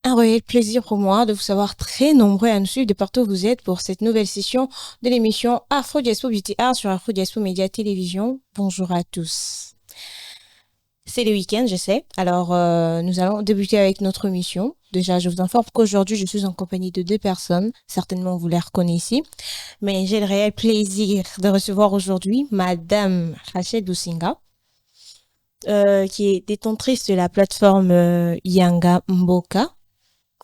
Un réel plaisir pour moi de vous savoir très nombreux à nous suivre de partout où vous êtes pour cette nouvelle session de l'émission Afro Diaspo Beauty Art sur Afro Diaspo Média Télévision. Bonjour à tous. C'est le week-end, je sais. Alors, nous allons débuter avec notre émission. Déjà, je vous informe qu'aujourd'hui, je suis en compagnie de deux personnes. Certainement, vous les reconnaissez. Mais j'ai le réel plaisir de recevoir aujourd'hui Madame Rachel Dousinga, qui est détentrice de la plateforme Yanga Mboka.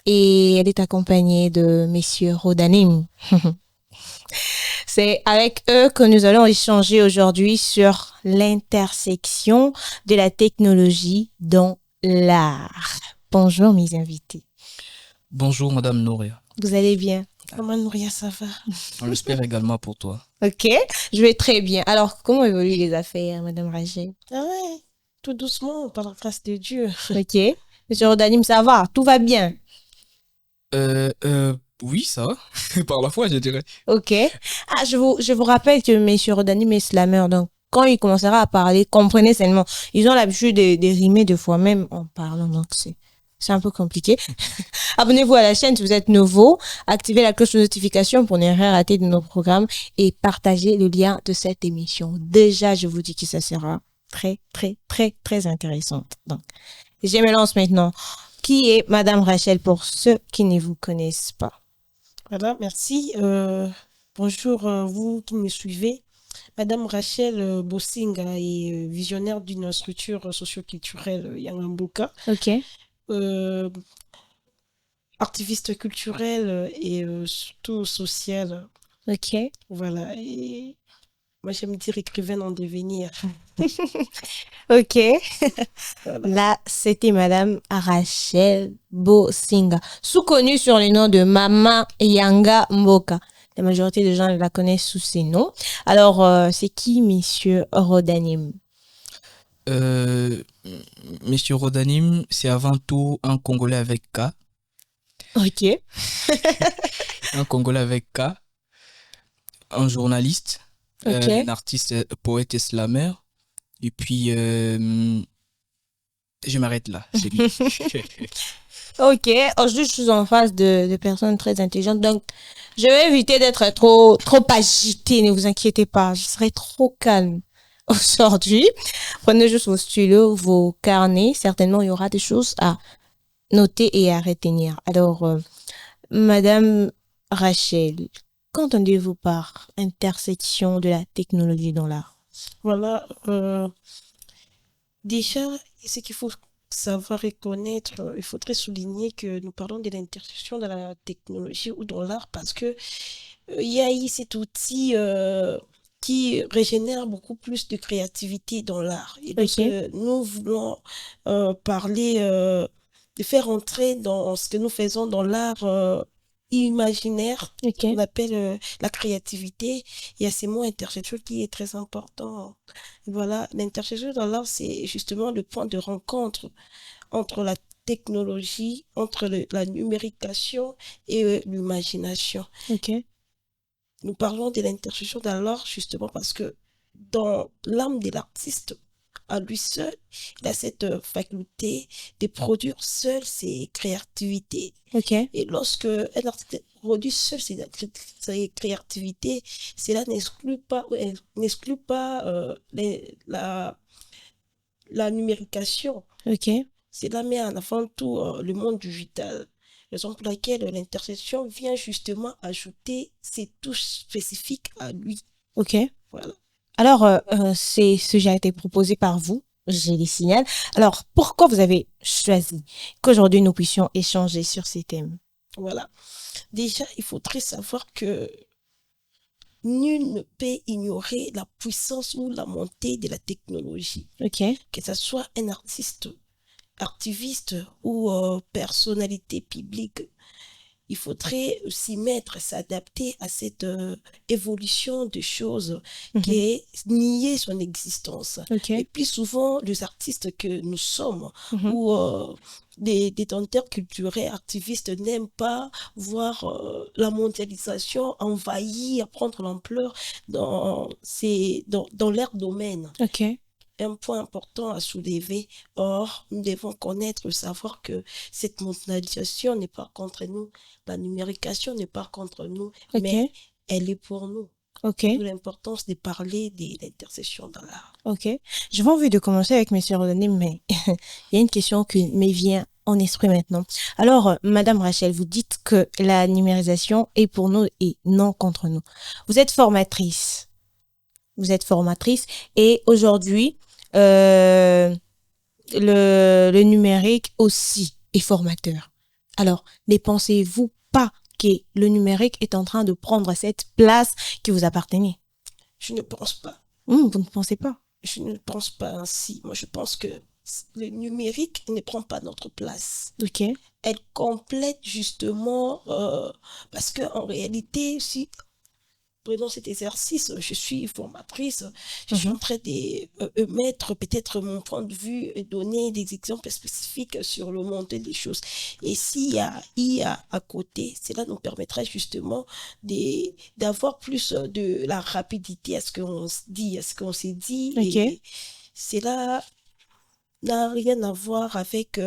Et elle est accompagnée de messieurs Rodanim. C'est avec eux que nous allons échanger aujourd'hui sur l'intersection de la technologie dans l'art. Bonjour mes invités. Bonjour Madame Nouria. Vous allez bien? Comment Nouria, ça va? On l'espère également pour toi. Ok, je vais très bien. Alors, comment évoluent les affaires, Madame Rachel? Ah ouais, tout doucement, par la grâce de Dieu. Ok. Monsieur Rodanim, ça va? Tout va bien? Oui, ça va. Par la foi, je dirais. Ok. Ah, je vous rappelle que Monsieur Rodanim est slammer, donc quand il commencera à parler, comprenez seulement. Ils ont l'habitude de rimer deux fois même en parlant, donc c'est un peu compliqué. Abonnez-vous à la chaîne si vous êtes nouveau, activez la cloche de notification pour ne rien rater de nos programmes et partagez le lien de cette émission. Déjà, je vous dis que ça sera très, très, très, très intéressant. Donc, je me lance maintenant. Qui est Madame Rachel pour ceux qui ne vous connaissent pas? Voilà, merci. Bonjour vous qui me suivez. Madame Rachel Bosinga est visionnaire d'une structure socio-culturelle Yanga Mboka. Ok. Activiste culturelle et surtout sociale. Ok. Voilà. Et moi, j'aime dire écrivaine en devenir. Ok. Voilà. Là, c'était Madame Rachel Bosinga, sous-connue sur le nom de Mama Yanga Mboka. La majorité des gens la connaissent sous ces noms. Alors, c'est qui, Monsieur Rodanim? Monsieur Rodanim, c'est avant tout un Congolais avec K. Ok. Un Congolais avec K. Un journaliste. Ok. Un artiste, poète et slammer. Et puis, je m'arrête là. C'est lui. Ok. Aujourd'hui, je suis en face de personnes très intelligentes. Donc, je vais éviter d'être trop agitée. Ne vous inquiétez pas. Je serai trop calme aujourd'hui. Prenez juste vos stylos, vos carnets. Certainement, il y aura des choses à noter et à retenir. Alors, Madame Rachel, qu'entendez-vous par intersection de la technologie dans l'art? Voilà. Déjà, ce qu'il faut savoir et connaître, il faudrait souligner que nous parlons de l'intersection de la technologie ou dans l'art parce que il y a eu cet outil qui régénère beaucoup plus de créativité dans l'art. Et donc, nous voulons parler, de faire entrer dans ce que nous faisons dans l'art imaginaire, qu'on appelle la créativité. Il y a ces mots intersection qui est très important. Voilà, l'intersection dans l'art, c'est justement le point de rencontre entre la technologie, entre la numérication et l'imagination. Ok. Nous parlons de l'intersection dans l'art justement parce que dans l'âme de l'artiste, à lui seul, il a cette faculté de produire seul ses créativités. Ok. Et lorsque un artiste produit seul ses créativités, cela n'exclut pas la numérication. Ok. Cela met en avant tout le monde digital. Raison pour laquelle l'intersection vient justement ajouter ses touches spécifiques à lui. Ok. Voilà. Alors, c'est ce qui a été proposé par vous, je les signale. Alors, pourquoi vous avez choisi qu'aujourd'hui nous puissions échanger sur ces thèmes? Voilà. Déjà, il faudrait savoir que nul ne peut ignorer la puissance ou la montée de la technologie. Ok. Que ce soit un artiste, activiste ou personnalité publique, il faudrait s'y mettre, s'adapter à cette évolution de choses qui est nier son existence. Ok. Et puis souvent, les artistes que nous sommes, Mhm. ou des détenteurs culturels, activistes n'aiment pas voir la mondialisation envahir, prendre l'ampleur dans leur domaine. Ok. Un point important à soulever. Or, nous devons connaître, savoir que cette mondialisation n'est pas contre nous, la numérication n'est pas contre nous, Ok. mais elle est pour nous. Ok. D'où l'importance de parler de l'intercession dans l'art. Ok. J'avais envie de commencer avec M. Rodanim, mais il y a une question qui me vient en esprit maintenant. Alors, Madame Rachel, vous dites que la numérisation est pour nous et non contre nous. Vous êtes formatrice. Vous êtes formatrice et aujourd'hui, le numérique aussi est formateur. Alors, ne pensez-vous pas que le numérique est en train de prendre cette place qui vous appartenait? Je ne pense pas. Vous ne pensez pas? Je ne pense pas ainsi. Moi, je pense que le numérique ne prend pas notre place. Ok. Elle complète justement, parce qu'en réalité, si prenons cet exercice, je suis formatrice, je suis en train de mettre peut-être mon point de vue et donner des exemples spécifiques sur le monde des choses. Et s'il y a IA à côté, cela nous permettra justement d'avoir plus de la rapidité à ce qu'on se dit, à ce qu'on s'est dit. Ok. Et cela n'a rien à voir avec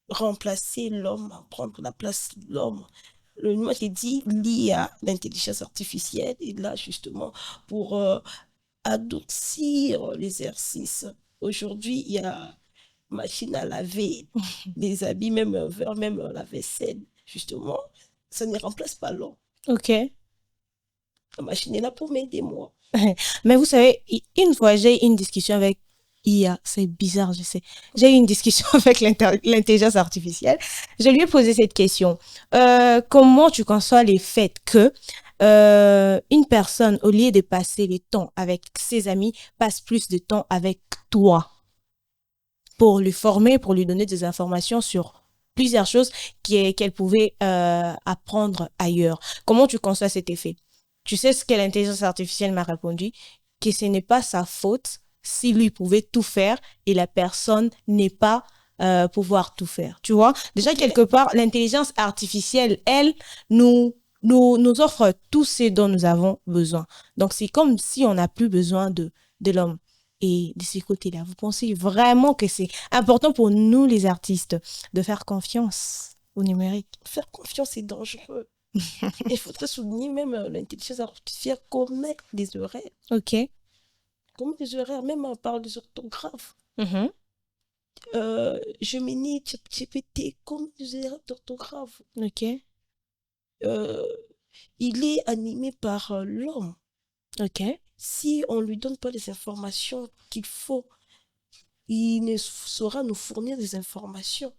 remplacer l'homme, prendre la place de l'homme. Moi, j'ai dit l'IA, l'intelligence artificielle, est là justement pour adoucir l'exercice. Aujourd'hui, il y a machine à laver les habits, même vers même la vaisselle, justement. Ça ne remplace pas l'homme. Ok. La machine est là pour m'aider, moi. Mais vous savez, une fois, j'ai eu une discussion avec IA. C'est bizarre, je sais. J'ai eu une discussion avec l'intelligence artificielle. Je lui ai posé cette question. Comment tu conçois les faits que une personne, au lieu de passer le temps avec ses amis, passe plus de temps avec toi pour lui former, pour lui donner des informations sur plusieurs choses qu'elle pouvait apprendre ailleurs. Comment tu conçois cet effet? Tu sais ce que l'intelligence artificielle m'a répondu? Que ce n'est pas sa faute si lui pouvait tout faire et la personne n'est pas pouvoir tout faire. Tu vois? Déjà, quelque part, l'intelligence artificielle, elle, nous offre tout ce dont nous avons besoin. Donc, c'est comme si on n'a plus besoin de l'homme. Et de ces côtés-là, vous pensez vraiment que c'est important pour nous, les artistes, de faire confiance au numérique? Faire confiance est dangereux. Il faudrait souligner même l'intelligence artificielle commet des erreurs. Ok. Commet des erreurs, même par des orthographes. Gemini, ChatGPT, commet des erreurs d'orthographe. Ok. Il est animé par l'homme. Ok. Si on ne lui donne pas les informations qu'il faut, il ne saura nous fournir des informations.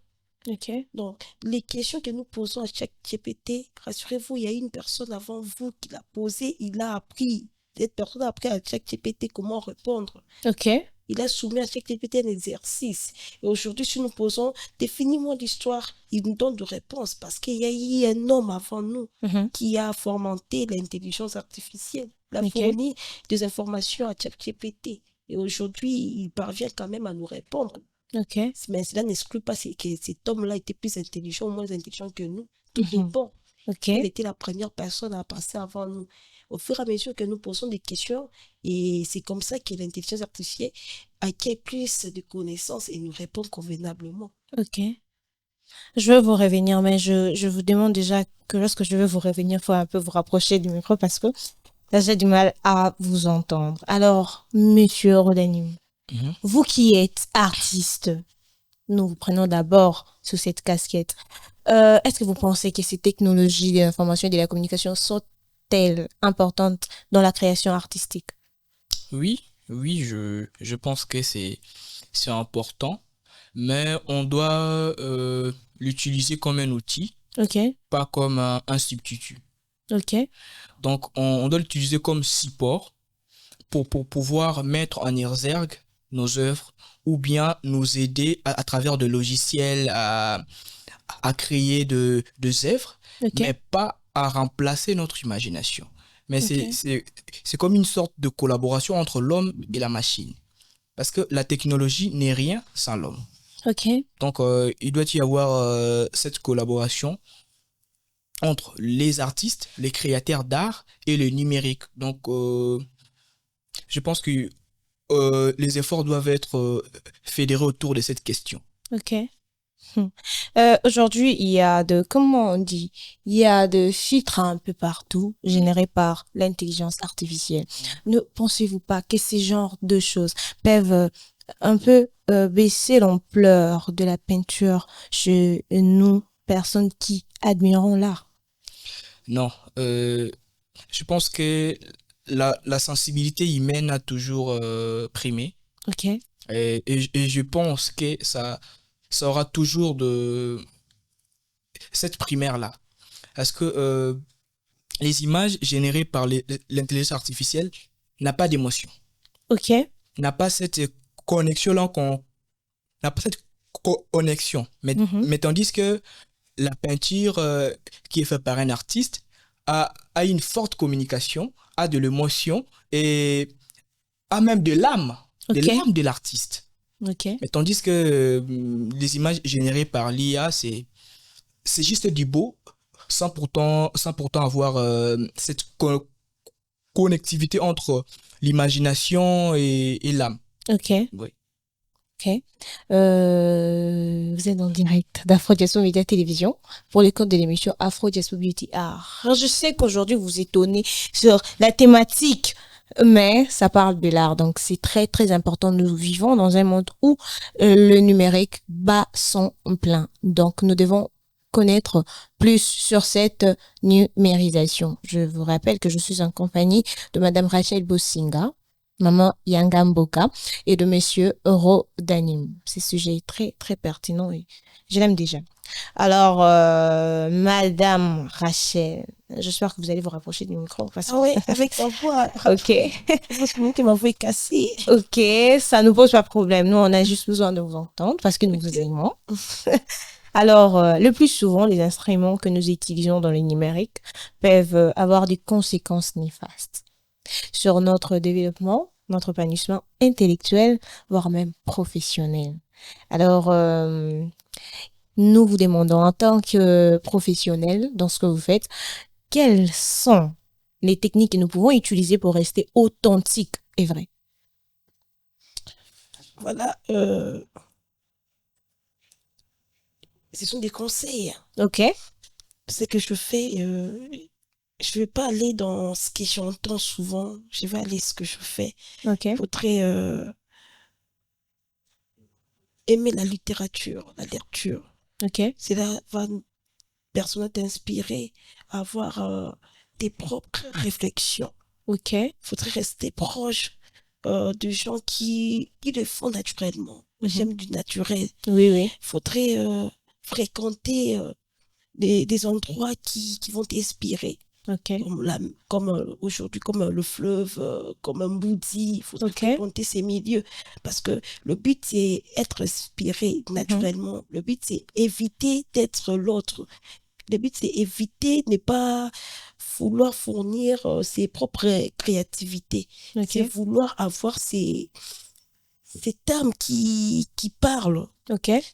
Ok. Donc, les questions que nous posons à chaque GPT, rassurez-vous, il y a une personne avant vous qui l'a posé, il a appris. Cette personne a appris à chaque GPT comment répondre. Ok. Il a soumis à chaque GPT un exercice. Et aujourd'hui, si nous posons, définis-moi l'histoire, il nous donne des réponses parce qu'il y a eu un homme avant nous qui a fomenté l'intelligence artificielle. Il a fourni des informations à chaque GPT. Et aujourd'hui, il parvient quand même à nous répondre. Ok. Mais cela n'exclut pas que cet homme-là était plus intelligent ou moins intelligent que nous. Tout dépend. Ok. Il était la première personne à passer avant nous. Au fur et à mesure que nous posons des questions, et c'est comme ça que l'intelligence artificielle acquiert plus de connaissances et nous répond convenablement. Ok. Je veux vous revenir, mais je vous demande déjà que lorsque je veux vous revenir, il faut un peu vous rapprocher du micro parce que là, j'ai du mal à vous entendre. Alors, Monsieur Rodanim, vous qui êtes artiste, nous vous prenons d'abord sous cette casquette. Est-ce que vous pensez que ces technologies de l'information et de la communication sont-elles importantes dans la création artistique? Oui, je pense que c'est important, mais on doit l'utiliser comme un outil, pas comme un substitut. Ok. Donc, on doit l'utiliser comme support pour pouvoir mettre en exergue nos œuvres ou bien nous aider à travers de logiciels à à créer de œuvres, mais pas à remplacer notre imagination. Mais c'est comme une sorte de collaboration entre l'homme et la machine. Parce que la technologie n'est rien sans l'homme. Donc, il doit y avoir cette collaboration entre les artistes, les créateurs d'art et le numérique. Donc, je pense que les efforts doivent être fédérés autour de cette question. Aujourd'hui, il y a comment on dit, il y a de filtres un peu partout générés par l'intelligence artificielle. Ne pensez-vous pas que ces genres de choses peuvent un peu baisser l'ampleur de la peinture chez nous, personnes qui admirons l'art? Non, je pense que la sensibilité humaine a toujours primé. Et je pense que ça aura toujours cette primaire-là. Parce que les images générées par l'intelligence artificielle n'ont pas d'émotion. N'a pas cette connexion-là n'a pas cette connexion. Mais tandis que la peinture qui est faite par un artiste a une forte communication, a de l'émotion et a même de l'âme, de l'âme de l'artiste. Mais tandis que les images générées par l'IA, c'est juste du beau, sans pourtant avoir cette connectivité entre l'imagination et l'âme. Oui. Vous êtes en direct d'Afro Diaspora Média Télévision pour le compte de l'émission Afro Diaspora Beauty Art. Alors, je sais qu'aujourd'hui vous étonnez sur la thématique, mais ça parle de l'art, donc c'est très très important. Nous vivons dans un monde où le numérique bat son plein, donc nous devons connaître plus sur cette numérisation. Je vous rappelle que je suis en compagnie de Madame Rachel Bosinga, Maman Yangamboka et de Monsieur Rodanim. Ce sujet est très très pertinent et je l'aime déjà. Alors, Madame Rachel, j'espère que vous allez vous rapprocher du micro. Oui, avec sa voix. Parce que ma voix est cassée. Ça nous pose pas de problème. Nous, on a juste besoin de vous entendre parce que nous vous aimons. Alors, le plus souvent, les instruments que nous utilisons dans le numérique peuvent avoir des conséquences néfastes sur notre développement, notre épanouissement intellectuel, voire même professionnel. Alors, nous vous demandons en tant que professionnel dans ce que vous faites, quelles sont les techniques que nous pouvons utiliser pour rester authentiques et vrais? Voilà, ce sont des conseils. Ce que je fais, je vais pas aller dans ce que j'entends souvent, je vais aller ce que je fais. Il faudrait aimer la littérature, la lecture. Cela va personne t'inspirer à avoir tes propres réflexions. Il faudrait rester proche de gens qui le font naturellement. J'aime du naturel. Il faudrait fréquenter des endroits qui vont t'inspirer. Comme aujourd'hui, comme le fleuve, comme un Boudi, il faut fréquenter ces milieux. Parce que le but, c'est être inspiré naturellement. Le but, c'est éviter d'être l'autre. Le but, c'est éviter de ne pas vouloir fournir ses propres créativités. C'est vouloir avoir cette âme qui parle.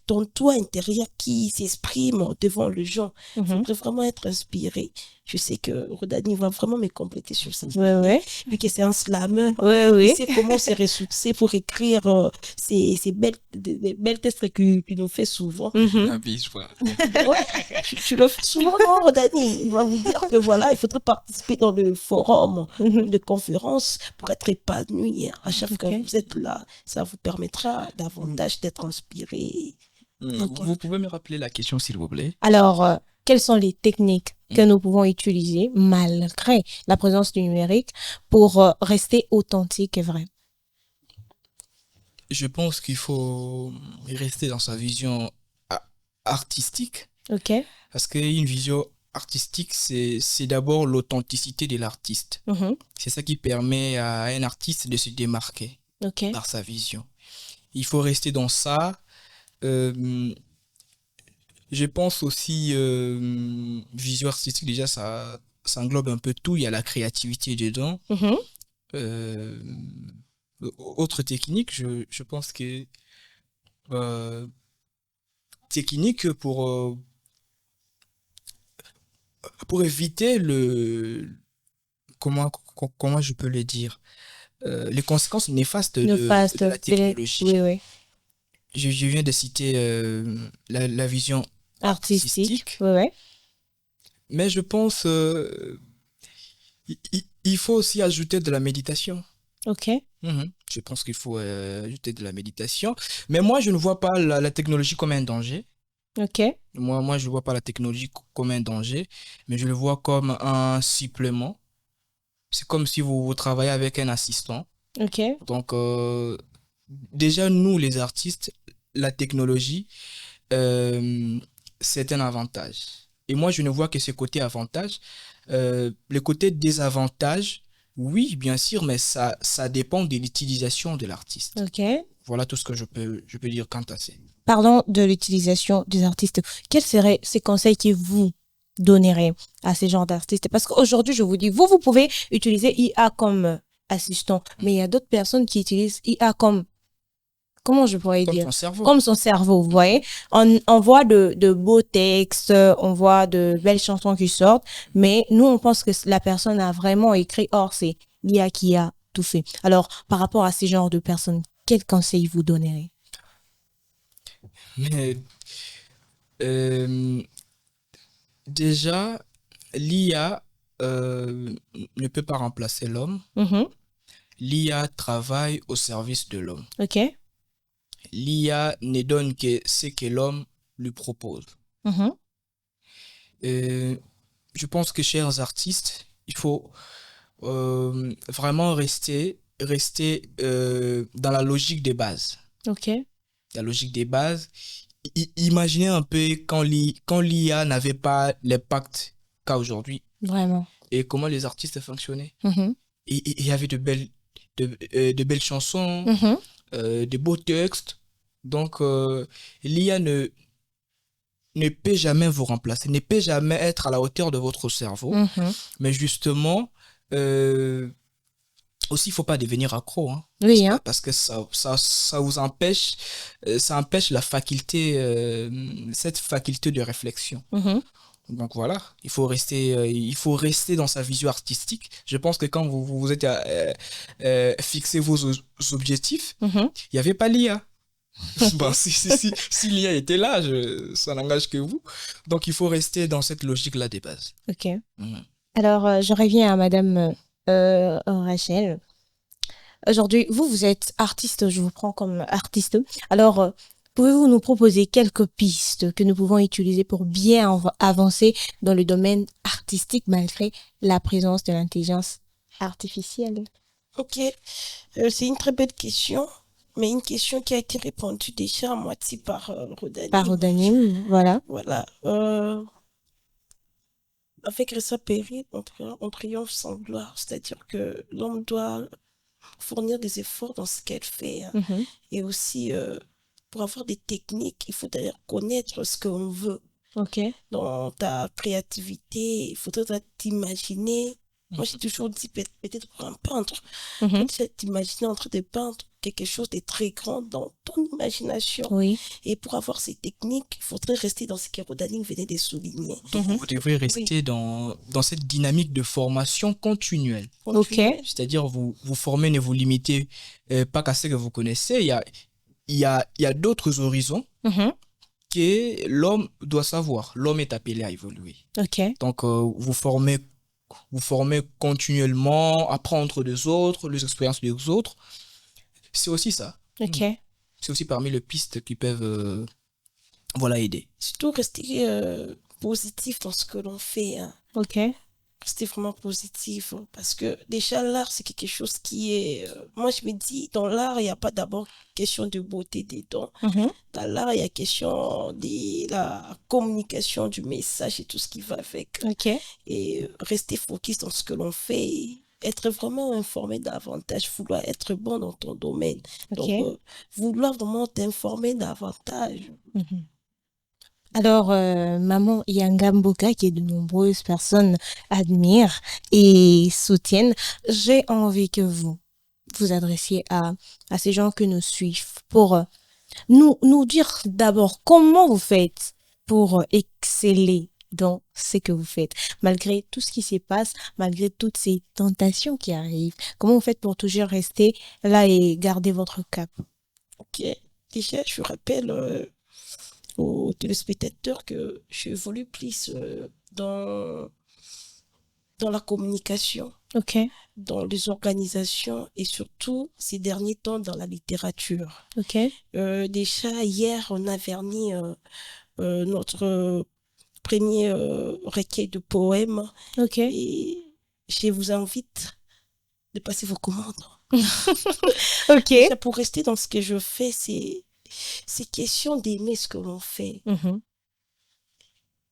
Ton toi intérieur qui s'exprime devant les gens. Il faudrait vraiment être inspiré. Je sais que Rodani va vraiment me compléter sur ça. Vu que c'est un slammer, il sait comment se ressourcer pour écrire ces belles textes qu'il nous fait souvent. Tu le fais souvent, non, Rodani? Il va vous dire que voilà, il faudrait participer dans le forum de conférence pour être épanoui. À chaque fois que vous êtes là, ça vous permettra davantage d'être inspiré. Vous pouvez me rappeler la question, s'il vous plaît? Alors, quelles sont les techniques que nous pouvons utiliser malgré la présence du numérique pour rester authentique et vrai? Je pense qu'il faut rester dans sa vision artistique. Parce qu'une vision artistique, c'est d'abord l'authenticité de l'artiste. C'est ça qui permet à un artiste de se démarquer par sa vision. Il faut rester dans ça. Je pense aussi, vision artistique, déjà, ça englobe un peu tout. Il y a la créativité dedans. Euh, Autre technique, je pense que euh, technique pour éviter comment je peux le dire, les conséquences néfastes de la technologie. Oui, oui. Je viens de citer la vision artistique. Oui, oui. Mais je pense il faut aussi ajouter de la méditation. Ok. Je pense qu'il faut ajouter de la méditation. Mais moi, je ne vois pas la technologie comme un danger. Ok. Moi, je ne vois pas la technologie comme un danger, mais je le vois comme un supplément. C'est comme si vous travaillez avec un assistant. Ok. Donc, déjà, nous, les artistes, la technologie, c'est un avantage. Et moi, je ne vois que ce côté avantage. Le côté désavantage, oui, bien sûr, mais ça dépend de l'utilisation de l'artiste. Ok. Voilà tout ce que je peux dire quant à ça. Parlons de l'utilisation des artistes. Quels seraient ces conseils que vous donnerez à ces genres d'artistes? Parce qu'aujourd'hui, je vous dis, vous pouvez utiliser IA comme assistant, mais il y a d'autres personnes qui utilisent IA comme, comment je pourrais dire? Son cerveau. Comme son cerveau, vous voyez. On voit de beaux textes, on voit de belles chansons qui sortent, mais nous, on pense que la personne a vraiment écrit, or c'est l'IA qui a tout fait. Alors, par rapport à ces genres de personnes, quels conseils vous donnerez? Mais déjà, l'IA ne peut pas remplacer l'homme. L'IA travaille au service de l'homme. Ok. L'IA ne donne que ce que l'homme lui propose. Je pense que, chers artistes, il faut vraiment rester dans la logique des bases. Ok. La logique des bases. Imaginez un peu quand l'IA n'avait pas l'impact qu'a aujourd'hui. Vraiment. Et comment les artistes fonctionnaient. Et il y avait de belles chansons, de beaux textes. Donc, l'IA ne peut jamais vous remplacer, ne peut jamais être à la hauteur de votre cerveau. Mais justement, aussi, il ne faut pas devenir accro. Hein, oui, parce que ça vous empêche, ça empêche la faculté, cette faculté de réflexion. Donc voilà, il faut rester dans sa vision artistique. Je pense que quand vous êtes fixé vos objectifs, il n'y avait pas l'IA. Bon, si l'IA était là, ça n'engage que vous. Donc il faut rester dans cette logique-là des bases. Ok. Alors, je reviens à Madame Rachel. Aujourd'hui, vous êtes artiste, je vous prends comme artiste. Alors, pouvez-vous nous proposer quelques pistes que nous pouvons utiliser pour bien avancer dans le domaine artistique malgré la présence de l'intelligence artificielle? Ok, c'est une très belle question, mais une question qui a été répondue déjà à moitié par Rodanim. Par Rodanim, voilà. Voilà. Avec Ressa Perry, on triomphe sans gloire, c'est-à-dire que l'homme doit fournir des efforts dans ce qu'elle fait. Et aussi, pour avoir des techniques, il faut d'ailleurs connaître ce qu'on veut. Ok. Dans ta créativité, il faudrait t'imaginer. Moi, j'ai toujours dit, peut-être pour un peintre, t'imaginer en train de peindre quelque chose de très grand dans ton imagination. Oui. Et pour avoir ces techniques, il faudrait rester dans ce que Rodaline venait de souligner. Donc, vous devrez rester dans cette dynamique de formation continuelle. Ok. C'est-à-dire, vous formez, ne vous limitez pas qu'à ce que vous connaissez. Il y a d'autres horizons que l'homme doit savoir. L'homme est appelé à évoluer. Ok. Donc, vous formez continuellement, apprendre des autres, les expériences des autres. C'est aussi ça. Ok. C'est aussi parmi les pistes qui peuvent aider. Surtout rester positif dans ce que l'on fait. Hein. Ok. Rester vraiment positif. Parce que déjà, l'art, c'est quelque chose qui est... moi, je me dis, dans l'art, il n'y a pas d'abord question de beauté des dons. Dans l'art, il y a question de la communication du message et tout ce qui va avec. Ok. Et rester focus dans ce que l'on fait. Être vraiment informé davantage, vouloir être bon dans ton domaine. Okay. Donc, vouloir vraiment t'informer davantage. Alors, maman Yangamboka, qui de nombreuses personnes admirent et soutiennent, j'ai envie que vous vous adressiez à ces gens que nous suivent pour nous dire d'abord comment vous faites pour exceller dans ce que vous faites, malgré tout ce qui se passe, malgré toutes ces tentations qui arrivent. Comment vous faites pour toujours rester là et garder votre cap? Ok. Déjà, je rappelle aux téléspectateurs que j'évolue plus dans la communication, Ok, dans les organisations et surtout ces derniers temps dans la littérature. ok, Déjà, hier, on a verni notre premier recueil de poèmes ok. et je vous invite de passer vos commandes. Ok. Déjà, pour rester dans ce que je fais, c'est question d'aimer ce que l'on fait. Mhm,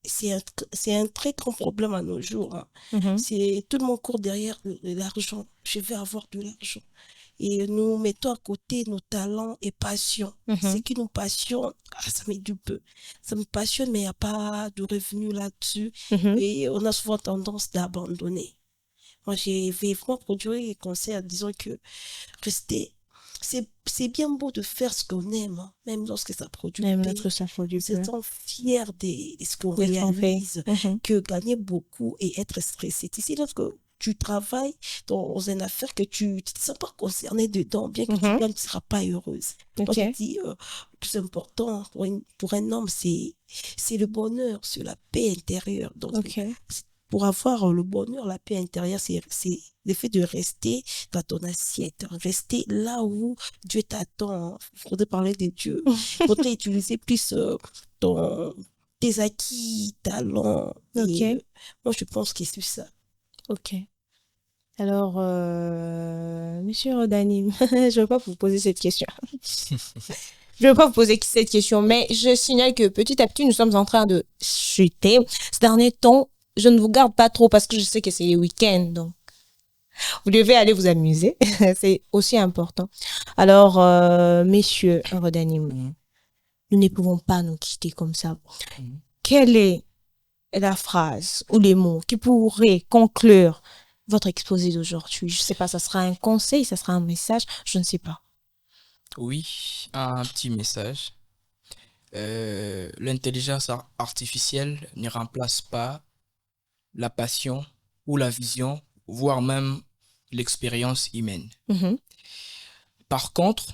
C'est un très grand problème à nos jours, hein. mhm. C'est tout le monde court derrière l'argent. Je vais avoir de l'argent. Et nous mettons à côté nos talents et passions. Ce qui nous passionne, ça met du peu. Ça me passionne, mais il n'y a pas de revenu là-dessus. Mhm. Et on a souvent tendance d'abandonner. Moi, j'ai vraiment produit des conseils en disant que rester, c'est bien beau de faire ce qu'on aime, hein, même lorsque ça produit Même peu. notre ça du Se peu. sent fier de ce qu'on De ce qu'on fait. réalise, Mhm. que gagner beaucoup et être stressé. Tu sais, lorsque tu travailles dans une affaire que tu ne te sens pas concerné dedans, bien que tu Mhm. gagnes, tu ne seras pas heureuse. Moi, Ok. je dis, le plus important pour un homme, c'est le bonheur, c'est la paix intérieure. Donc, Ok. pour avoir le bonheur, la paix intérieure, c'est le fait de rester dans ton assiette, rester là où Dieu t'attend. Il faudrait parler de Dieu. Il faudrait utiliser plus ton, tes acquis, talents. Ok. Et moi, je pense que c'est ça. Ok. Alors, Monsieur Rodani, je ne veux pas vous poser cette question. Je ne veux pas vous poser cette question, mais je signale que petit à petit, nous sommes en train de chuter. Ces derniers temps, je ne vous garde pas trop parce que je sais que c'est les week-ends, donc vous devez aller vous amuser. C'est aussi important. Alors, Monsieur Rodani, Mhm. nous ne pouvons pas nous quitter comme ça. Mhm. Quelle est la phrase ou les mots qui pourraient conclure votre exposé d'aujourd'hui? Je ne sais pas, ça sera un conseil, ça sera un message, je ne sais pas. Oui, un petit message. L'intelligence artificielle ne remplace pas la passion ou la vision, voire même l'expérience humaine. Mhm. Par contre,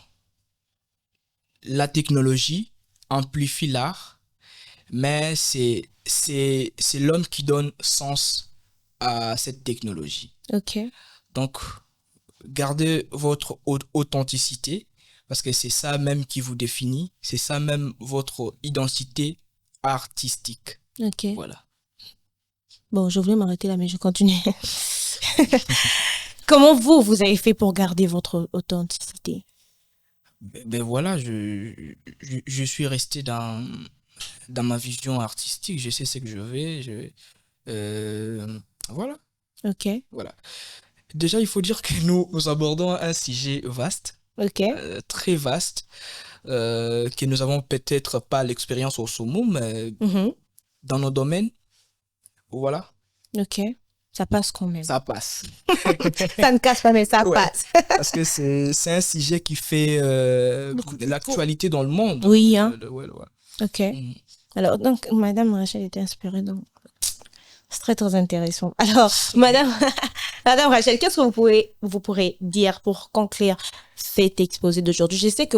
la technologie amplifie l'art, mais c'est l'homme qui donne sens à cette technologie. Ok, Donc, gardez votre authenticité, parce que c'est ça même qui vous définit, c'est ça même votre identité artistique. ok. Voilà. Bon, je voulais m'arrêter là, mais je continue. Comment vous avez fait pour garder votre authenticité? Ben voilà, je suis resté dans ma vision artistique, je sais ce que je vais, voilà, Ok, voilà. Déjà, il faut dire que nous abordons un sujet vaste, ok. très vaste, que nous avons peut-être pas l'expérience au summum, mais Mhm. dans nos domaines, voilà, Ok, ça passe quand même. ça passe. Ça ne casse pas, mais ça Ouais, passe. parce que c'est un sujet qui fait Beaucoup de l'actualité dans le monde. Oui, hein. Ouais, ouais. Ok. Mhm. Alors, donc, Madame Rachel était inspirée, donc c'est très, très intéressant. Alors, Madame, Madame Rachel, qu'est-ce que vous pourrez dire pour conclure cet exposé d'aujourd'hui? Je sais que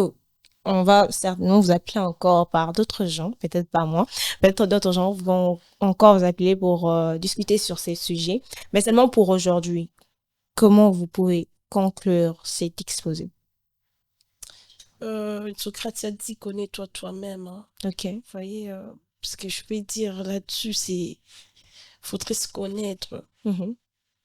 on va certainement vous appeler encore par d'autres gens, peut-être pas moi, peut-être d'autres gens vont encore vous appeler pour discuter sur ces sujets, mais seulement pour aujourd'hui. Comment vous pouvez conclure cet exposé? Socrate a dit connais-toi toi-même, hein. Ok. Vous voyez, ce que je peux dire là-dessus, c'est faudrait se connaître. Mhm.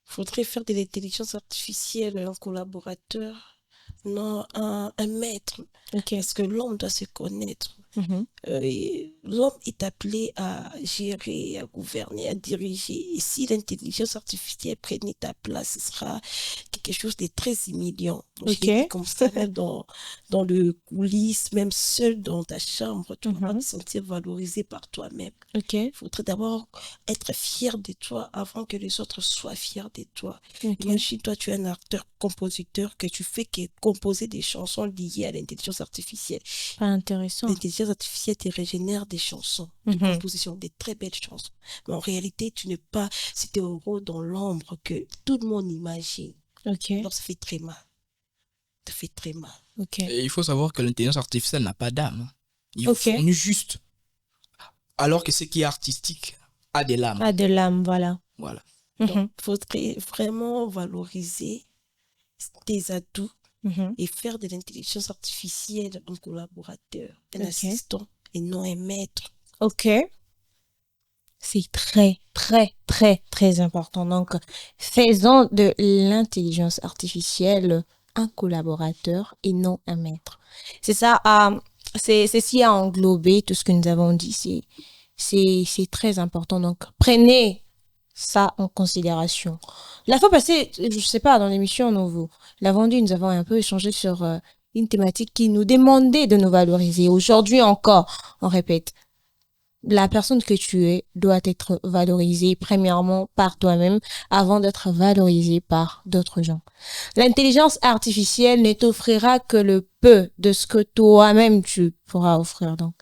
Faudrait faire de l'intelligence artificielle un collaborateur, non un maître. Ok. Parce que l'homme doit se connaître. Mhm. L'homme est appelé à gérer, à gouverner, à diriger. Et si l'intelligence artificielle prenait ta place, ce sera quelque chose de très humiliant. Je l'ai dit comme ça, même dans le coulisses, même seul dans ta chambre, tu vas te sentir valorisé par toi-même. Il faudrait d'abord être fier de toi avant que les autres soient fiers de toi. Même si toi, tu es un acteur-compositeur, que tu fais que composer des chansons liées à l'intelligence artificielle. Pas intéressant. L'intelligence artificielle te régénère des chansons, de composition, des très belles chansons. Mais en réalité, tu n'es pas, c'est un rôle dans l'ombre que tout le monde imagine. Alors, ça fait très mal. Ça fait très mal. Et il faut savoir que l'intelligence artificielle n'a pas d'âme. Il fournit juste. Alors que ce qui est artistique a de l'âme. A de l'âme, voilà. Donc, il faudrait vraiment valoriser tes atouts et faire de l'intelligence artificielle un collaborateur, un assistant et non un maître. C'est très, très, très, très important. Donc, faisons de l'intelligence artificielle un collaborateur et non un maître. C'est ça, c'est ce qui a englobé tout ce que nous avons dit. C'est très important. Donc, prenez ça en considération. La fois passée, je sais pas, dans l'émission, nous l'avons dit, nous avons un peu échangé sur une thématique qui nous demandait de nous valoriser. Aujourd'hui encore, on répète, la personne que tu es doit être valorisée premièrement par toi-même avant d'être valorisée par d'autres gens. L'intelligence artificielle ne t'offrira que le peu de ce que toi-même tu pourras offrir. Donc,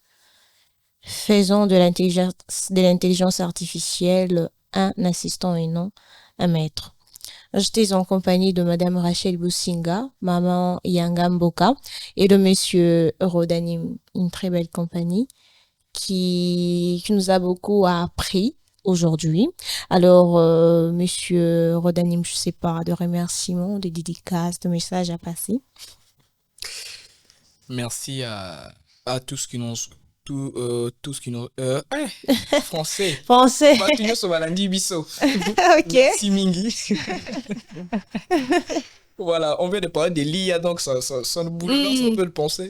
faisons de l'intelligence artificielle un assistant et non un maître. J'étais en compagnie de Madame Rachel Boussinga, Maman Yangamboka et de Monsieur Rodanim, une très belle compagnie qui nous a beaucoup appris aujourd'hui. Alors, Monsieur Rodanim, je sais pas, de remerciements, de dédicaces, de messages à passer. Merci à tous qui nous français. Voilà, on vient de parler de l'IA, donc ça nous bouleverse un peu le pensée.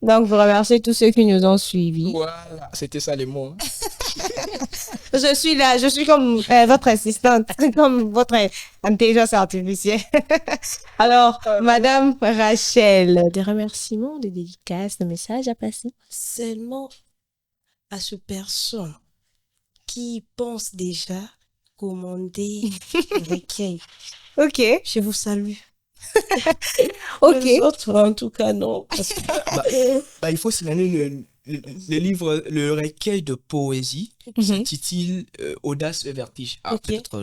Donc, vous remerciez tous ceux qui nous ont suivis. Voilà, c'était ça les mots. Je suis là, je suis comme votre assistante, comme votre intelligence artificielle. Alors, Madame Rachel, des remerciements, des dédicaces, des messages à passer? Seulement à ces personnes qui pensent déjà commander un recueil. Je vous salue. Les autres, en tout cas, non. Parce que, il faut signaler le livre, le recueil de poésie, s'intitule Audace et vertige. Peut-être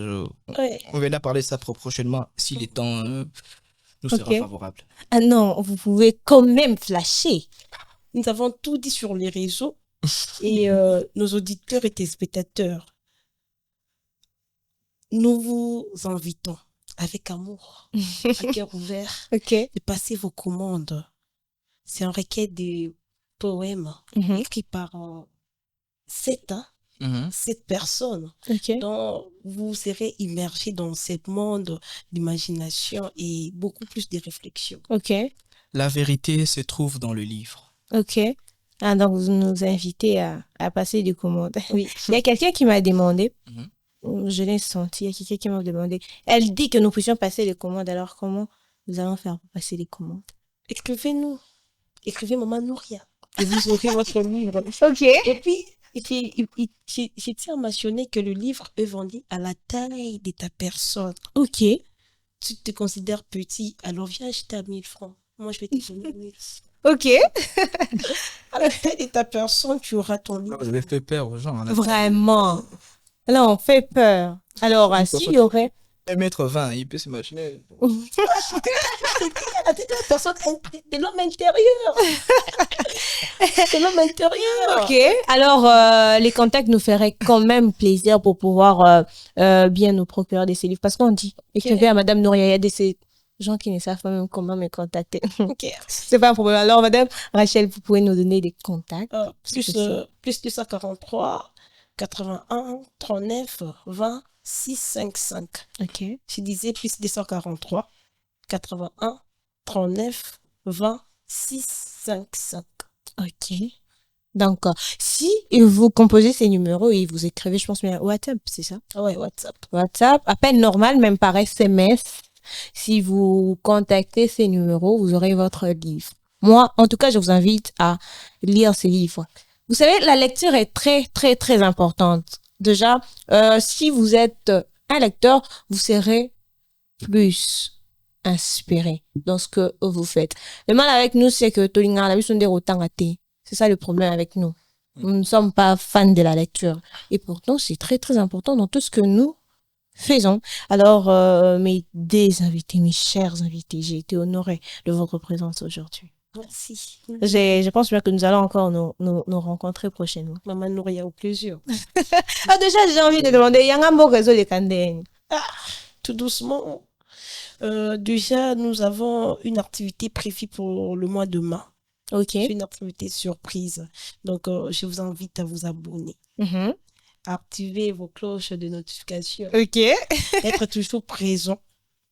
on va parler de ça prochainement si les temps nous sera favorable. Ah non, vous pouvez quand même flasher. Nous avons tout dit sur les réseaux et nos auditeurs et téléspectateurs, nous vous invitons avec amour, à cœur ouvert, de passer vos commandes. C'est un recueil de poèmes écrit par 7 personnes. Donc, vous serez immergés dans ce monde d'imagination et beaucoup plus de réflexion. La vérité se trouve dans le livre. Ah, donc, vous nous invitez à passer des commandes. Oui. Il y a quelqu'un qui m'a demandé, je l'ai senti, il y a quelqu'un qui m'a demandé, elle dit que nous puissions passer les commandes, alors comment nous allons faire pour passer les commandes? Écrivez-nous. Écrivez Maman Nouria. Et vous aurez votre livre. Et puis, je tiens à mentionner que le livre est vendu à la taille de ta personne. Tu te considères petit, alors viens acheter à 1000 francs. Moi, je vais te donner 1000. À la taille de ta personne, tu auras ton livre. Je vais faire peur aux gens. Vraiment. Là, on fait peur. Alors, s'il y aurait... 1m20, il peut s'imaginer. La personne de l'homme intérieur. C'est l'homme intérieur. Alors, les contacts nous feraient quand même plaisir pour pouvoir bien nous procurer de ces livres. Parce qu'on dit, écrivez à Madame Nouria, il y a des gens qui ne savent pas même comment me contacter. C'est pas un problème. Alors, Madame Rachel, vous pouvez nous donner des contacts. Plus 243 81 39 20 655. Je disais plus 243 81 39 20 655. Donc, si vous composez ces numéros et vous écrivez, je pense, bien WhatsApp, c'est ça? Ouais, WhatsApp. WhatsApp, appel normal, même par SMS. Si vous contactez ces numéros, vous aurez votre livre. Moi, en tout cas, je vous invite à lire ces livres. Vous savez, la lecture est très, très, très importante. Déjà, si vous êtes un lecteur, vous serez plus inspiré dans ce que vous faites. Le mal avec nous, c'est que c'est ça le problème avec nous. Nous ne sommes pas fans de la lecture. Et pourtant, c'est très, très important dans tout ce que nous faisons. Alors, mes invités, mes chers invités, j'ai été honorée de votre présence aujourd'hui. Merci. Je pense bien que nous allons encore nous rencontrer prochainement. Maman Nouria, au plaisir. Déjà, j'ai envie de demander, il y a un beau réseau de Kandé. Tout doucement. Déjà, nous avons une activité prévue pour le mois de mai. Ok. C'est une activité surprise. Donc, je vous invite à vous abonner. Activer vos cloches de notification. Ok. Être toujours présent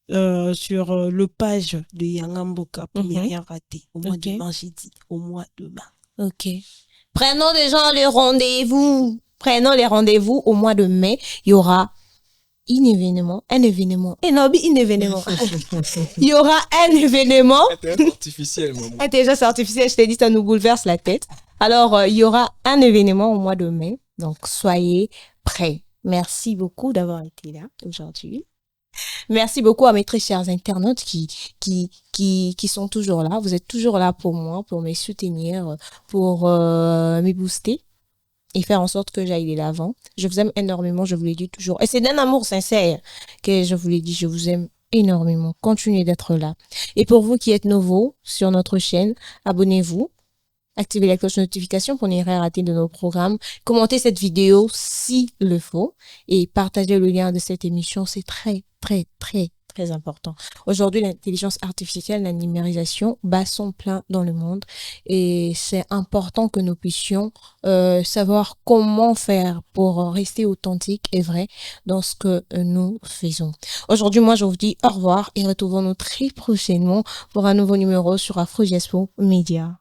sur le page de Yangamboka pour ne rien rater. Au mois de mai, j'ai dit. Au mois de mai. Ok. Prenons déjà les rendez-vous. Prenons les rendez-vous au mois de mai. Il y aura un événement. Et non, un événement. Il y aura un événement. Intelligence artificielle, je t'ai dit, ça nous bouleverse la tête. Alors, il y aura un événement au mois de mai. Donc, soyez prêts. Merci beaucoup d'avoir été là aujourd'hui. Merci beaucoup à mes très chers internautes qui sont toujours là. Vous êtes toujours là pour moi, pour me soutenir, pour me booster et faire en sorte que j'aille de l'avant. Je vous aime énormément, je vous l'ai dit toujours. Et c'est d'un amour sincère que je vous l'ai dit, je vous aime énormément. Continuez d'être là. Et pour vous qui êtes nouveaux sur notre chaîne, abonnez-vous. Activez la cloche de notification pour ne rien rater de nos programmes. Commentez cette vidéo s'il le faut. Et partagez le lien de cette émission. C'est très, très, très, très important. Aujourd'hui, l'intelligence artificielle, la numérisation bat son plein dans le monde. Et c'est important que nous puissions savoir comment faire pour rester authentique et vrai dans ce que nous faisons. Aujourd'hui, moi, je vous dis au revoir et retrouvons-nous très prochainement pour un nouveau numéro sur Afro Diaspora Media.